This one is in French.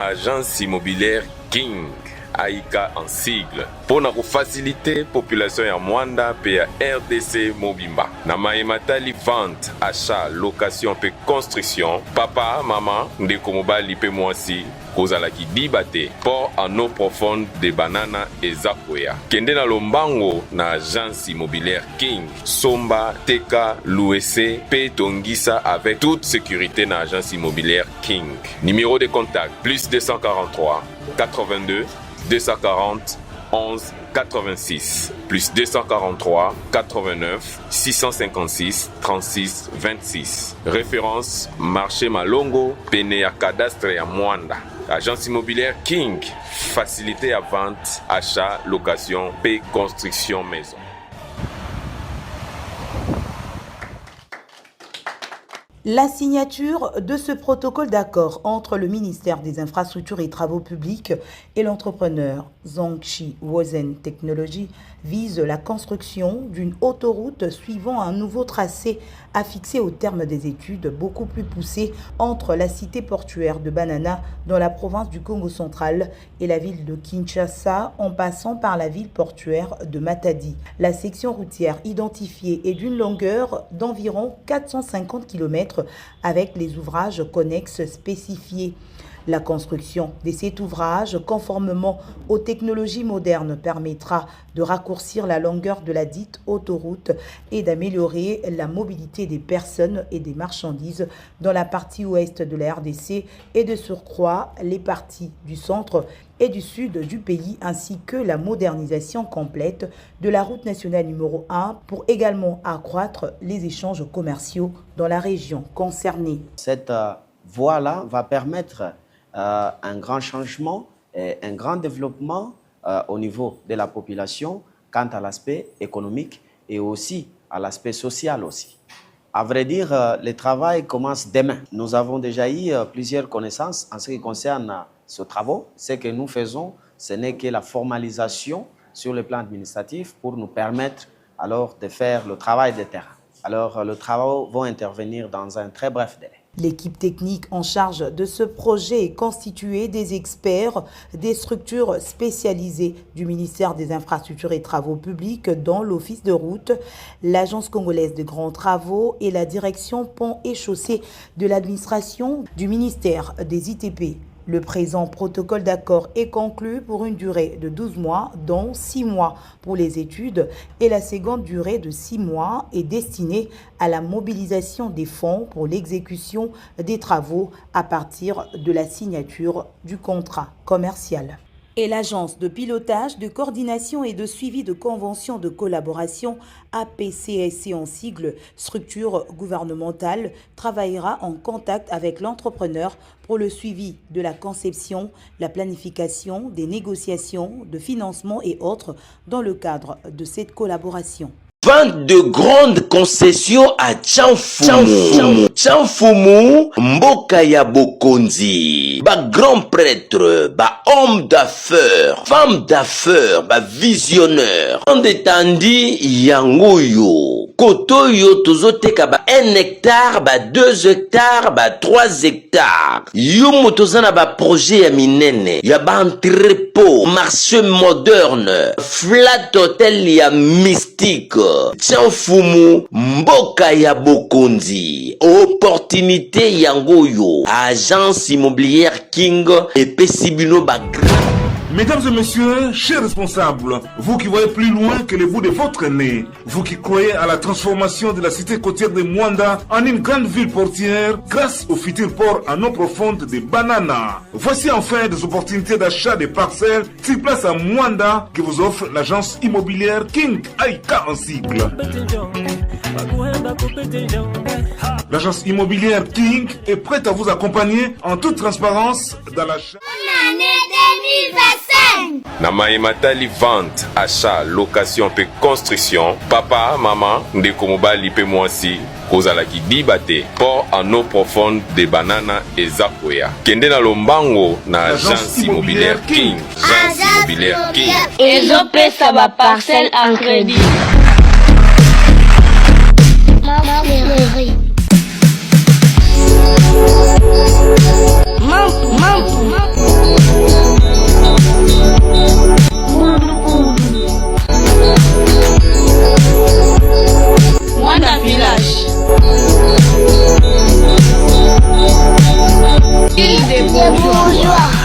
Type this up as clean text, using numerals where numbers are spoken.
Agence immobilière King Aika en sigle pour faciliter population ya Mwanda pe ya RDC Mobimba. Na Matali vente, achat, location pe construction. Papa, maman, ndeko mobali pe mwasi kozalaki dibate port en eau profonde de banana et zakoya. Kende na lombango na agence immobilière King. Somba, Teka, l'USC, pe tongisa avec toute sécurité na agence immobilière King. Numéro de contact plus 243 82 240 11 86 plus 243 89 656 36 26. Référence marché Malongo, pene ya cadastre ya Mwanda. Agence immobilière King, facilité à vente, achat, location, paie, construction maison. La signature de ce protocole d'accord entre le ministère des Infrastructures et Travaux Publics et l'entrepreneur Zhongxi Wozen Technology vise la construction d'une autoroute suivant un nouveau tracé affixé au terme des études beaucoup plus poussées entre la cité portuaire de Banana dans la province du Congo central et la ville de Kinshasa en passant par la ville portuaire de Matadi. La section routière identifiée est d'une longueur d'environ 450 km avec les ouvrages connexes spécifiés. La construction de cet ouvrage, conformément aux technologies modernes, permettra de raccourcir la longueur de la dite autoroute et d'améliorer la mobilité des personnes et des marchandises dans la partie ouest de la RDC et de surcroît les parties du centre et du sud du pays, ainsi que la modernisation complète de la route nationale numéro 1 pour également accroître les échanges commerciaux dans la région concernée. Cette voie-là va permettre un grand changement et un grand développement au niveau de la population quant à l'aspect économique et aussi à l'aspect social aussi. À vrai dire, le travail commence demain. Nous avons déjà eu plusieurs connaissances en ce qui concerne ce travail. Ce que nous faisons, ce n'est que la formalisation sur le plan administratif pour nous permettre alors de faire le travail de terrain. Alors, les travaux vont intervenir dans un très bref délai. L'équipe technique en charge de ce projet est constituée des experts des structures spécialisées du ministère des Infrastructures et Travaux Publics, dont l'Office de route, l'Agence congolaise de grands travaux et la direction ponts et chaussées de l'administration du ministère des ITP. Le présent protocole d'accord est conclu pour une durée de 12 mois, dont 6 mois pour les études, et la seconde durée de 6 mois est destinée à la mobilisation des fonds pour l'exécution des travaux à partir de la signature du contrat commercial. Et l'Agence de pilotage, de coordination et de suivi de conventions de collaboration APCSC en sigle, structure gouvernementale, travaillera en contact avec l'entrepreneur pour le suivi de la conception, la planification, des négociations, de financement et autres dans le cadre de cette collaboration. Vente de grandes concessions à Tchanfumu. Tchanfumu, Mboka ya Bokonzi. Ba grand prêtre, ba homme d'affaires, femme d'affaires, ba visionnaire. En détandi yangoyo. Kotoyo tozoteka ba 1 hectare, ba 2 hectares, ba 3 hectares. Yomo tozana ba projet ya minene. Ya ba entrepôt, marché moderne, flat hotel ya mystique. Tchanfumu, Mboka ya Bokonzi. Opportunité yangoyo. Agence immobilière King et Pessibino Bagra. Mesdames et messieurs, chers responsables, vous qui voyez plus loin que le bout de votre nez, vous qui croyez à la transformation de la cité côtière de Mwanda en une grande ville portière grâce au futur port en eau profonde de Banana. Voici enfin des opportunités d'achat de parcelles sur place à Mwanda que vous offre l'agence immobilière King Aika en sigle. L'agence immobilière King est prête à vous accompagner en toute transparence dans l'achat. Na Matali vente, achat, location pe construction. Papa, maman, ndeko mobali pe mwasi kozalaki dibate port en eau profonde de Banana et Zakoya. Kende na lombango na agence immobilière King. Agence immobilière King. Ezopesa ba parcelle en crédit. Mampu. bourgeois.